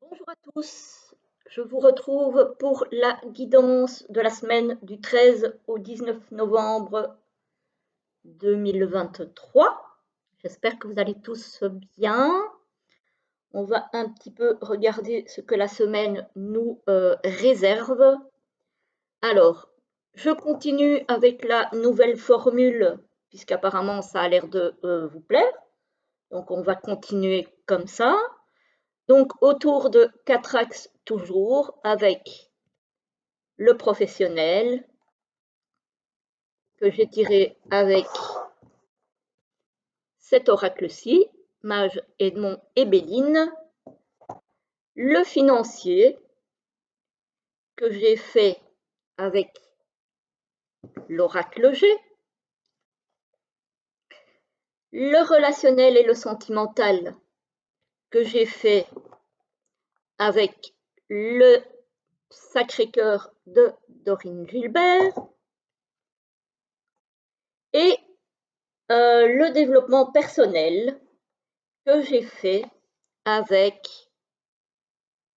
Bonjour à tous, je vous retrouve pour la guidance de la semaine du 13 au 19 novembre 2023. J'espère que vous allez tous bien. On va un petit peu regarder ce que la semaine nous réserve. Alors, je continue avec la nouvelle formule, puisqu'apparemment ça a l'air de vous plaire. Donc, on va continuer comme ça. Donc, autour de 4 axes toujours, avec le professionnel, que j'ai tiré avec cet oracle-ci, Mage, Edmond et Béline, le financier, que j'ai fait avec l'oracle G, le relationnel et le sentimental, que j'ai fait avec le Sacré-Cœur de Dorine Gilbert, et le développement personnel, que j'ai fait avec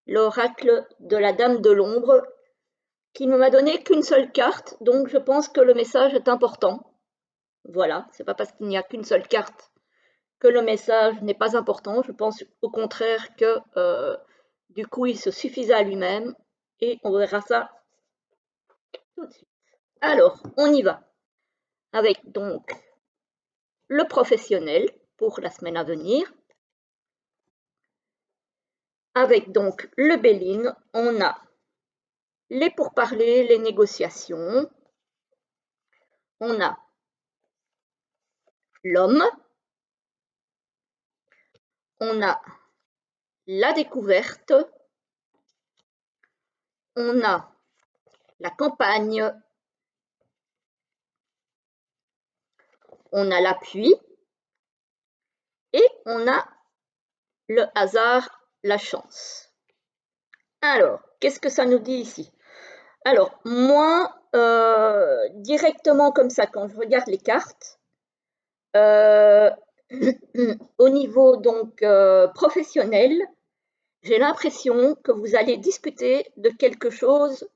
l'oracle de la Dame de l'Ombre, qui ne m'a donné qu'une seule carte, donc je pense que le message est important. Voilà, c'est pas parce qu'il n'y a qu'une seule carte que le message n'est pas important. Je pense au contraire que du coup il se suffisait à lui-même, et on verra ça tout de suite. Alors, on y va avec donc le professionnel pour la semaine à venir. Avec donc le Béline, on a les pourparlers, les négociations, on a l'homme, on a la découverte, on a la campagne, on a l'appui et on a le hasard, la chance. Alors, qu'est-ce que ça nous dit ici? Alors, moi, directement comme ça, quand je regarde les cartes, au niveau donc professionnel, j'ai l'impression que vous allez discuter de quelque chose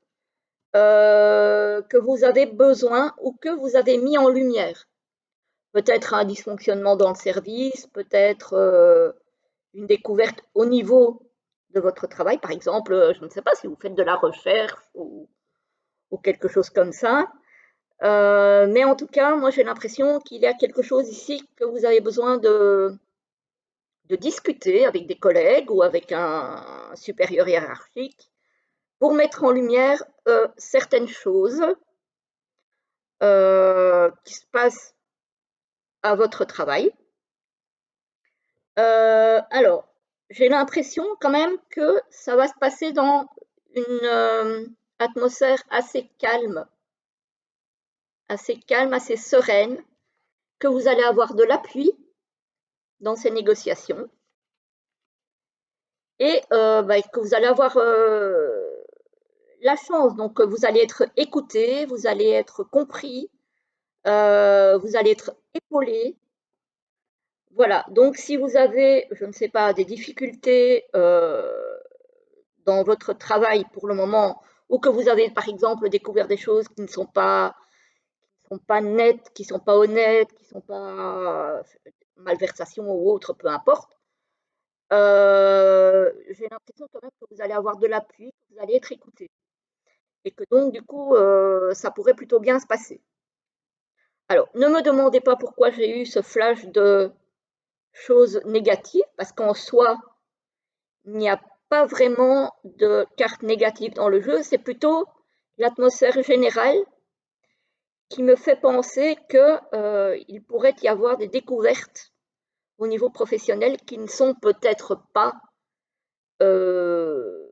que vous avez besoin ou que vous avez mis en lumière. Peut-être un dysfonctionnement dans le service, peut-être une découverte au niveau de votre travail. Par exemple, je ne sais pas si vous faites de la recherche ou quelque chose comme ça. Mais en tout cas, moi j'ai l'impression qu'il y a quelque chose ici que vous avez besoin de discuter avec des collègues ou avec un supérieur hiérarchique pour mettre en lumière certaines choses qui se passent à votre travail. Alors, j'ai l'impression quand même que ça va se passer dans une atmosphère assez calme, assez sereine, que vous allez avoir de l'appui dans ces négociations et que vous allez avoir la chance, donc vous allez être écouté, vous allez être compris, vous allez être épaulé. Voilà, donc si vous avez, je ne sais pas, des difficultés dans votre travail pour le moment, ou que vous avez par exemple découvert des choses qui ne sont pas nettes, qui ne sont pas honnêtes, qui ne sont pas malversation ou autre, peu importe, j'ai l'impression quand même que vous allez avoir de l'appui, que vous allez être écouté. Et que donc, du coup, ça pourrait plutôt bien se passer. Alors, ne me demandez pas pourquoi j'ai eu ce flash de choses négatives, parce qu'en soi, il n'y a pas vraiment de cartes négatives dans le jeu, c'est plutôt l'atmosphère générale qui me fait penser qu'il pourrait y avoir des découvertes au niveau professionnel qui ne sont peut-être pas euh,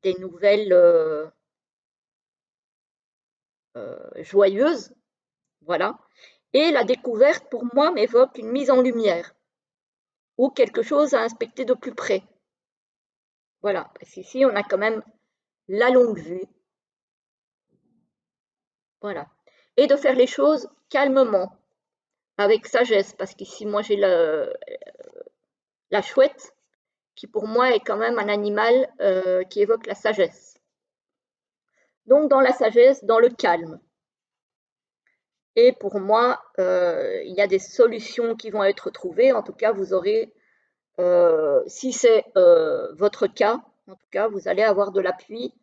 des nouvelles joyeuses, voilà. Et la découverte, pour moi, m'évoque une mise en lumière ou quelque chose à inspecter de plus près. Voilà, parce qu'ici, on a quand même la longue vue, voilà. Et de faire les choses calmement, avec sagesse, parce qu'ici, moi, j'ai la chouette qui pour moi est quand même un animal qui évoque la sagesse. Donc dans la sagesse, dans le calme. Et pour moi, il y a des solutions qui vont être trouvées. En tout cas, vous aurez, si c'est votre cas, en tout cas, vous allez avoir de l'appui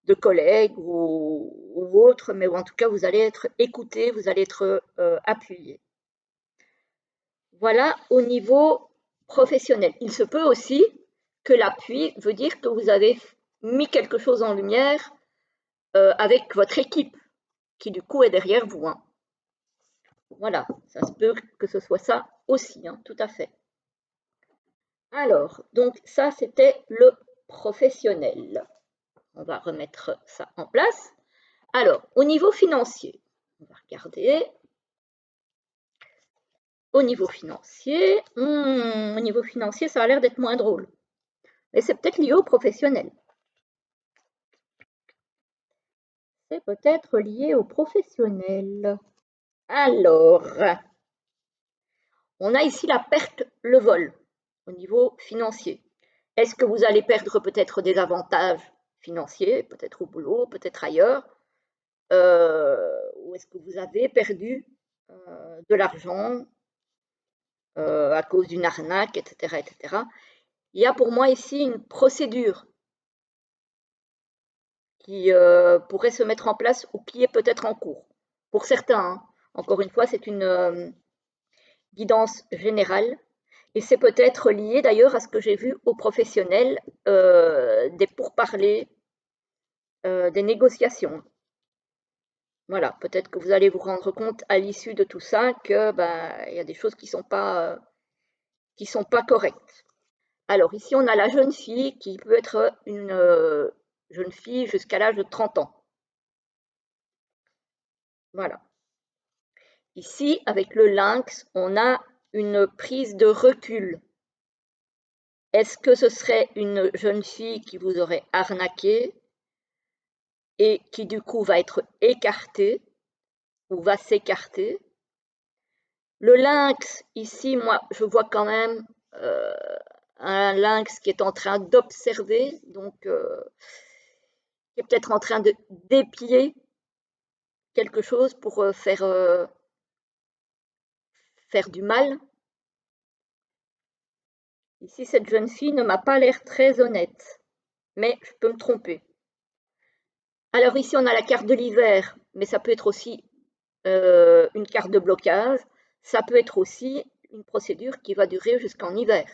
de collègues ou autres, mais en tout cas, vous allez être écouté, vous allez être appuyé. Voilà au niveau professionnel. Il se peut aussi que l'appui veut dire que vous avez mis quelque chose en lumière avec votre équipe, qui du coup est derrière vous. Hein. Voilà, ça se peut que ce soit ça aussi, hein, tout à fait. Alors, donc ça, c'était le professionnel. On va remettre ça en place. Alors, au niveau financier, on va regarder. Au niveau financier, ça a l'air d'être moins drôle. Mais c'est peut-être lié au professionnel. C'est peut-être lié au professionnel. Alors, on a ici la perte, le vol, au niveau financier. Est-ce que vous allez perdre peut-être des avantages financiers, peut-être au boulot, peut-être ailleurs, ou est-ce que vous avez perdu de l'argent à cause d'une arnaque, etc., etc. Il y a pour moi ici une procédure qui pourrait se mettre en place ou qui est peut-être en cours. Pour certains, hein. Encore une fois, c'est une guidance générale et c'est peut-être lié d'ailleurs à ce que j'ai vu aux professionnels des pourparlers, des négociations. Voilà, peut-être que vous allez vous rendre compte à l'issue de tout ça que il y a des choses qui sont pas correctes. Alors ici, on a la jeune fille qui peut être une jeune fille jusqu'à l'âge de 30 ans. Voilà. Ici, avec le lynx, on a une prise de recul. Est-ce que ce serait une jeune fille qui vous aurait arnaqué et qui du coup va être écartée ou va s'écarter? Le lynx, ici, moi, je vois quand même un lynx qui est en train d'observer, donc qui est peut-être en train de dépier quelque chose pour faire du mal. Ici, cette jeune fille ne m'a pas l'air très honnête, mais je peux me tromper. Alors ici, on a la carte de l'hiver, mais ça peut être aussi une carte de blocage. Ça peut être aussi une procédure qui va durer jusqu'en hiver.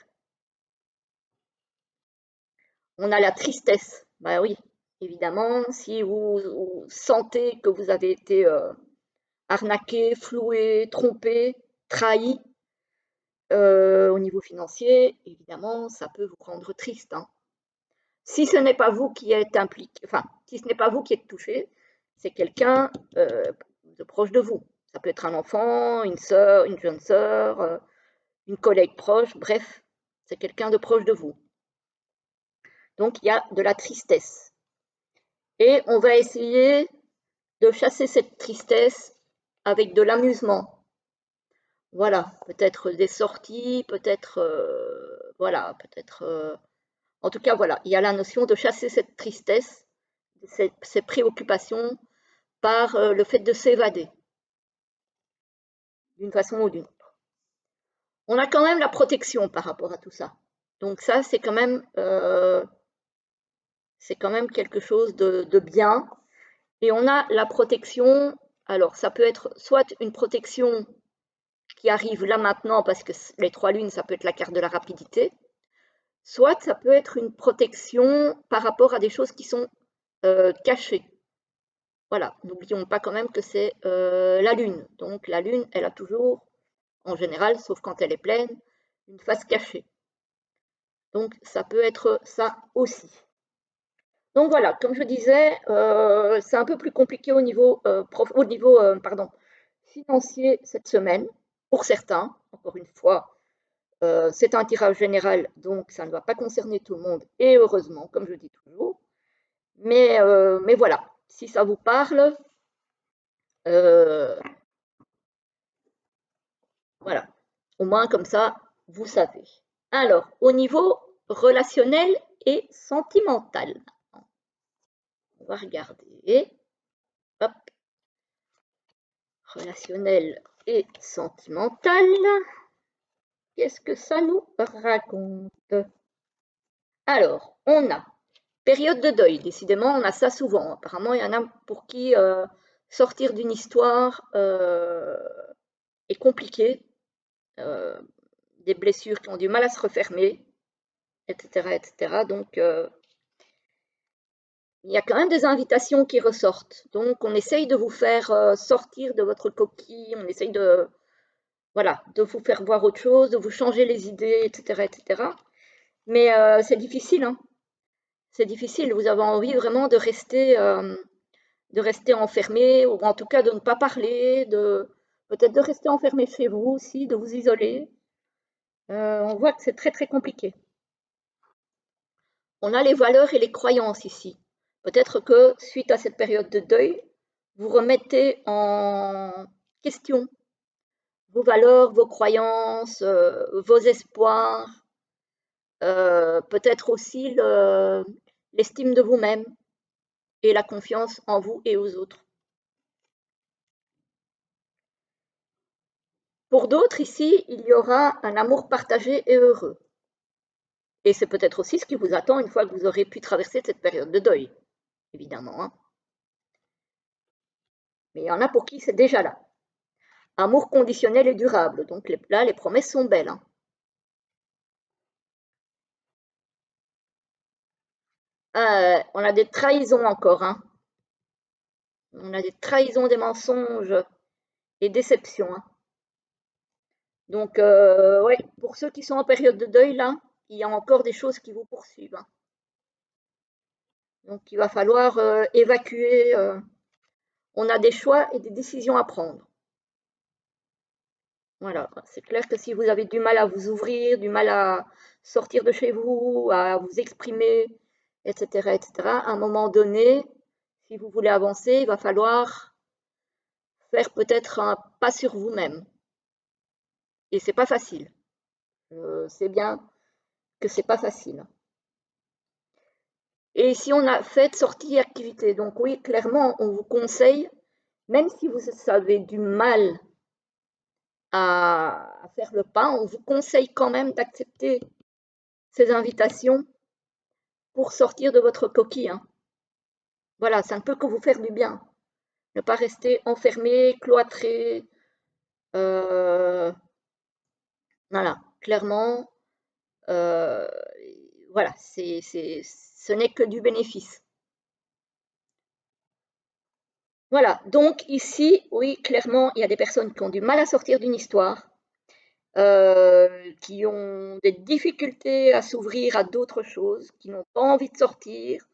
On a la tristesse. Ben oui, évidemment, si vous sentez que vous avez été arnaqué, floué, trompé, trahi au niveau financier, évidemment, ça peut vous rendre triste. Hein. Si ce n'est pas vous qui êtes impliqué, enfin, si ce n'est pas vous qui êtes touché, c'est quelqu'un de proche de vous. Ça peut être un enfant, une sœur, une jeune sœur, une collègue proche, bref, c'est quelqu'un de proche de vous. Donc il y a de la tristesse. Et on va essayer de chasser cette tristesse avec de l'amusement. Voilà, peut-être des sorties, peut-être, voilà, peut-être. En tout cas, voilà, il y a la notion de chasser cette tristesse, ces préoccupations par le fait de s'évader d'une façon ou d'une autre. On a quand même la protection par rapport à tout ça. Donc ça, c'est quand même quelque chose de bien. Et on a la protection, alors ça peut être soit une protection qui arrive là maintenant, parce que les 3 lunes, ça peut être la carte de la rapidité, soit ça peut être une protection par rapport à des choses qui sont cachées. Voilà, n'oublions pas quand même que c'est la lune. Donc la lune, elle a toujours, en général, sauf quand elle est pleine, une face cachée. Donc ça peut être ça aussi. Donc voilà, comme je disais, c'est un peu plus compliqué au niveau, financier cette semaine, pour certains, encore une fois, c'est un tirage général, donc ça ne va pas concerner tout le monde, et heureusement, comme je dis toujours. Mais voilà, si ça vous parle, voilà, au moins comme ça, vous savez. Alors, au niveau relationnel et sentimental. On va regarder. Hop. Relationnel et sentimental. Qu'est-ce que ça nous raconte? Alors, on a période de deuil. Décidément, on a ça souvent. Apparemment, il y en a pour qui sortir d'une histoire est compliqué. Des blessures qui ont du mal à se refermer, etc. etc. Donc, il y a quand même des invitations qui ressortent. Donc, on essaye de vous faire sortir de votre coquille, on essaye de, voilà, de vous faire voir autre chose, de vous changer les idées, etc. etc. Mais c'est difficile, hein. C'est difficile. Vous avez envie vraiment de rester enfermé, ou en tout cas de ne pas parler, peut-être de rester enfermé chez vous aussi, de vous isoler. On voit que c'est très très compliqué. On a les valeurs et les croyances ici. Peut-être que suite à cette période de deuil, vous remettez en question vos valeurs, vos croyances, vos espoirs, peut-être aussi l'estime de vous-même et la confiance en vous et aux autres. Pour d'autres, ici, il y aura un amour partagé et heureux. Et c'est peut-être aussi ce qui vous attend une fois que vous aurez pu traverser cette période de deuil, évidemment, hein. Mais il y en a pour qui c'est déjà là. Amour conditionnel et durable. Donc là, les promesses sont belles, hein. On a des trahisons encore, hein. On a des trahisons, des mensonges et déceptions, hein. Donc, ouais, pour ceux qui sont en période de deuil, là, il y a encore des choses qui vous poursuivent, hein. Donc, il va falloir évacuer. On a des choix et des décisions à prendre. Voilà, c'est clair que si vous avez du mal à vous ouvrir, du mal à sortir de chez vous, à vous exprimer, etc., etc., à un moment donné, si vous voulez avancer, il va falloir faire peut-être un pas sur vous-même. Et c'est pas facile. C'est bien que c'est pas facile. Et si on a fait sortie et activité, donc oui, clairement, on vous conseille, même si vous avez du mal à faire le pas, on vous conseille quand même d'accepter ces invitations pour sortir de votre coquille, hein. Voilà, ça ne peut que vous faire du bien. Ne pas rester enfermé, cloîtré. Euh, voilà, clairement, euh, voilà, ce n'est que du bénéfice. Voilà, donc ici, oui, clairement, il y a des personnes qui ont du mal à sortir d'une histoire, qui ont des difficultés à s'ouvrir à d'autres choses, qui n'ont pas envie de sortir,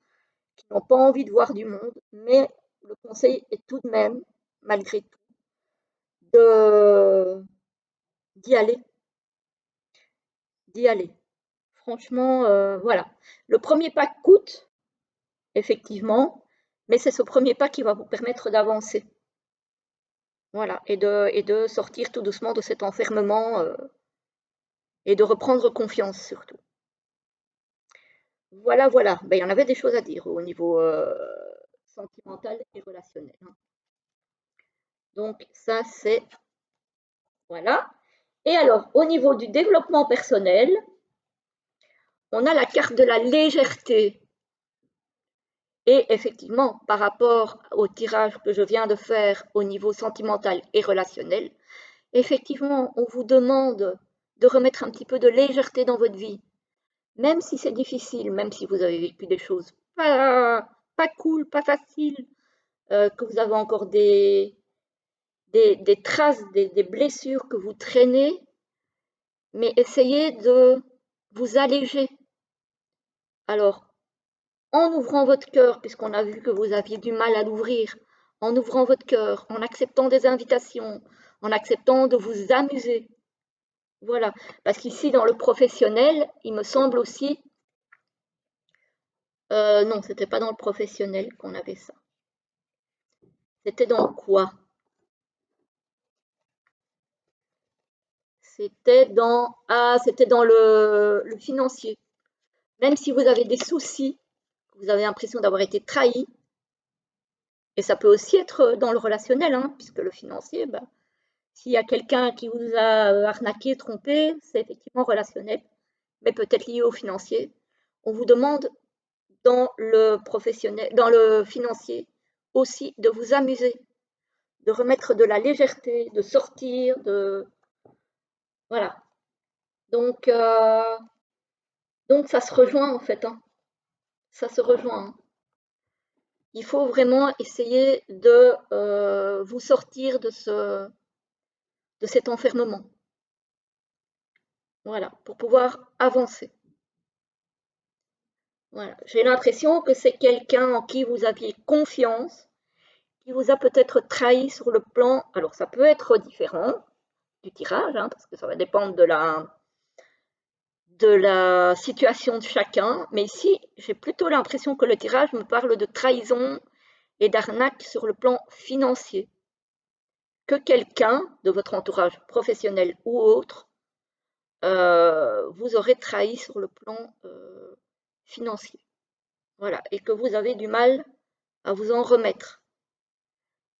qui n'ont pas envie de voir du monde, mais le conseil est tout de même, malgré tout, d'y aller, d'y aller. Franchement, voilà. Le premier pas coûte, effectivement, mais c'est ce premier pas qui va vous permettre d'avancer. Voilà, et de sortir tout doucement de cet enfermement et de reprendre confiance surtout. Voilà, voilà. Ben, il y en avait des choses à dire au niveau sentimental et relationnel, hein. Donc ça, c'est... Voilà. Et alors, au niveau du développement personnel, on a la carte de la légèreté. Et effectivement, par rapport au tirage que je viens de faire au niveau sentimental et relationnel, effectivement, on vous demande de remettre un petit peu de légèreté dans votre vie. Même si c'est difficile, même si vous avez vécu des choses pas cool, pas faciles, que vous avez encore des traces, des blessures que vous traînez, mais essayez de vous alléger. Alors, en ouvrant votre cœur, puisqu'on a vu que vous aviez du mal à l'ouvrir, en ouvrant votre cœur, en acceptant des invitations, en acceptant de vous amuser. Voilà. Parce qu'ici, dans le professionnel, il me semble aussi... non, c'était pas dans le professionnel qu'on avait ça. C'était dans quoi? C'était dans... Ah, c'était dans le financier. même si vous avez des soucis, vous avez l'impression d'avoir été trahi, et ça peut aussi être dans le relationnel, hein, puisque le financier, bah, s'il y a quelqu'un qui vous a arnaqué, trompé, c'est effectivement relationnel, mais peut-être lié au financier. On vous demande dans le professionnel, dans le financier aussi de vous amuser, de remettre de la légèreté, de sortir, de voilà. Donc, euh, donc ça se rejoint en fait, hein. Ça se rejoint, hein. Il faut vraiment essayer de vous sortir de cet enfermement. Voilà, pour pouvoir avancer. Voilà. J'ai l'impression que c'est quelqu'un en qui vous aviez confiance, qui vous a peut-être trahi sur le plan. Alors, ça peut être différent du tirage, hein, parce que ça va dépendre de la situation de chacun. Mais ici, j'ai plutôt l'impression que le tirage me parle de trahison et d'arnaque sur le plan financier. Que quelqu'un de votre entourage professionnel ou autre vous aurait trahi sur le plan financier. Voilà, et que vous avez du mal à vous en remettre.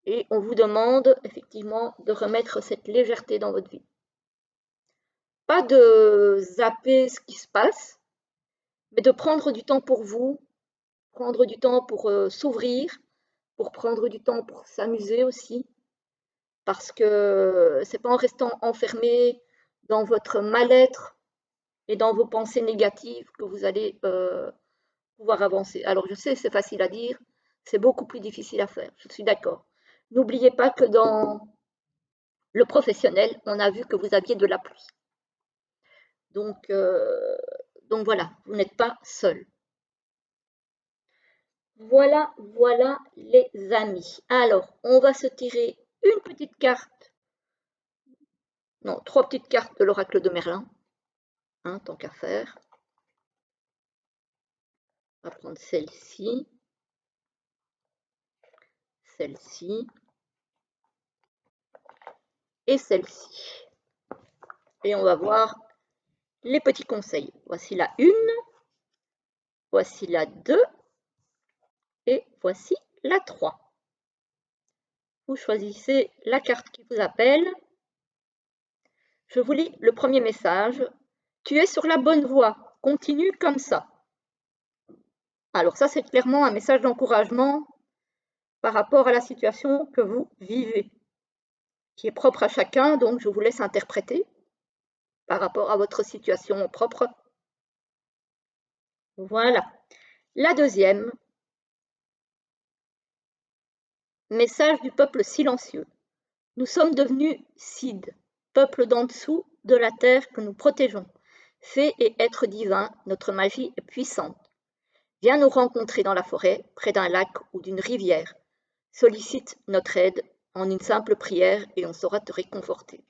Et on vous demande effectivement de remettre cette légèreté dans votre vie. Pas de zapper ce qui se passe, mais de prendre du temps pour vous, prendre du temps pour s'ouvrir, pour prendre du temps pour s'amuser aussi, parce que c'est pas en restant enfermé dans votre mal-être et dans vos pensées négatives que vous allez pouvoir avancer. Alors je sais, c'est facile à dire, c'est beaucoup plus difficile à faire, je suis d'accord. N'oubliez pas que dans le professionnel, on a vu que vous aviez de la pluie. Donc, euh, donc voilà, vous n'êtes pas seul. Voilà, voilà les amis. Alors, on va se tirer une petite carte, non, trois petites cartes de l'oracle de Merlin, hein, tant qu'à faire. On va prendre celle-ci, celle-ci et celle-ci. Et on va voir les petits conseils. Voici la 1, voici la 2 et voici la 3. Vous choisissez la carte qui vous appelle. Je vous lis le premier message. Tu es sur la bonne voie, continue comme ça. Alors ça, c'est clairement un message d'encouragement par rapport à la situation que vous vivez, qui est propre à chacun, donc je vous laisse interpréter par rapport à votre situation propre. Voilà. La deuxième, message du peuple silencieux. Nous sommes devenus Cid, peuple d'en dessous de la terre que nous protégeons. Fées et êtres divins, notre magie est puissante. Viens nous rencontrer dans la forêt, près d'un lac ou d'une rivière. Sollicite notre aide en une simple prière et on saura te réconforter.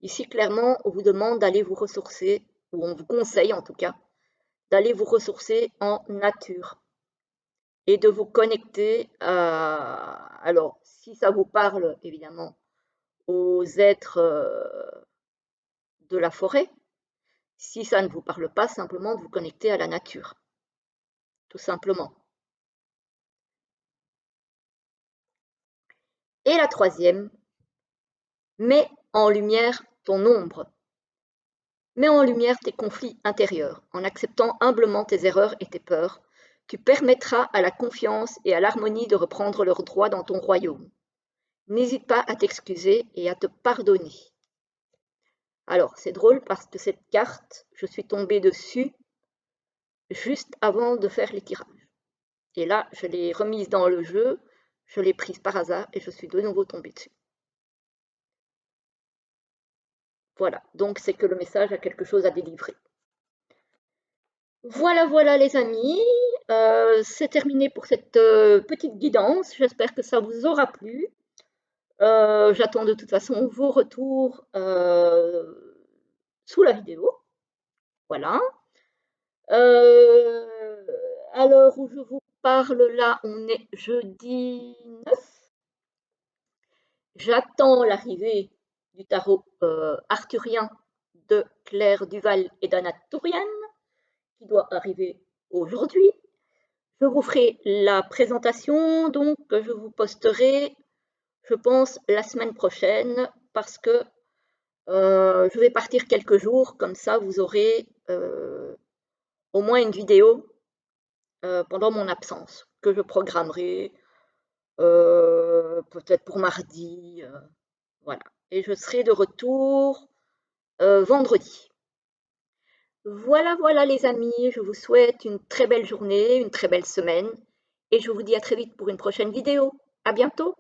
Ici, clairement, on vous demande d'aller vous ressourcer, ou on vous conseille en tout cas, d'aller vous ressourcer en nature et de vous connecter à, alors si ça vous parle évidemment, aux êtres de la forêt. Si ça ne vous parle pas, simplement de vous connecter à la nature, tout simplement. Et la troisième, mets en lumière ton ombre. Mets en lumière tes conflits intérieurs. En acceptant humblement tes erreurs et tes peurs, tu permettras à la confiance et à l'harmonie de reprendre leur droit dans ton royaume. N'hésite pas à t'excuser et à te pardonner. Alors, c'est drôle parce que cette carte, je suis tombée dessus juste avant de faire les tirages. Et là, je l'ai remise dans le jeu, je l'ai prise par hasard et je suis de nouveau tombée dessus. Voilà, donc c'est que le message a quelque chose à délivrer. Voilà, voilà les amis, c'est terminé pour cette petite guidance. J'espère que ça vous aura plu. J'attends de toute façon vos retours sous la vidéo. Voilà. Euh, à l'heure où je vous parle, là, on est jeudi 9. J'attends l'arrivée du tarot arthurien de Claire Duval et d'Anna Tourienne, qui doit arriver aujourd'hui. Je vous ferai la présentation, donc que je vous posterai, je pense, la semaine prochaine, parce que je vais partir quelques jours, comme ça vous aurez au moins une vidéo pendant mon absence, que je programmerai peut-être pour mardi, voilà. Et je serai de retour vendredi. Voilà, voilà les amis, je vous souhaite une très belle journée, une très belle semaine, et je vous dis à très vite pour une prochaine vidéo. À bientôt!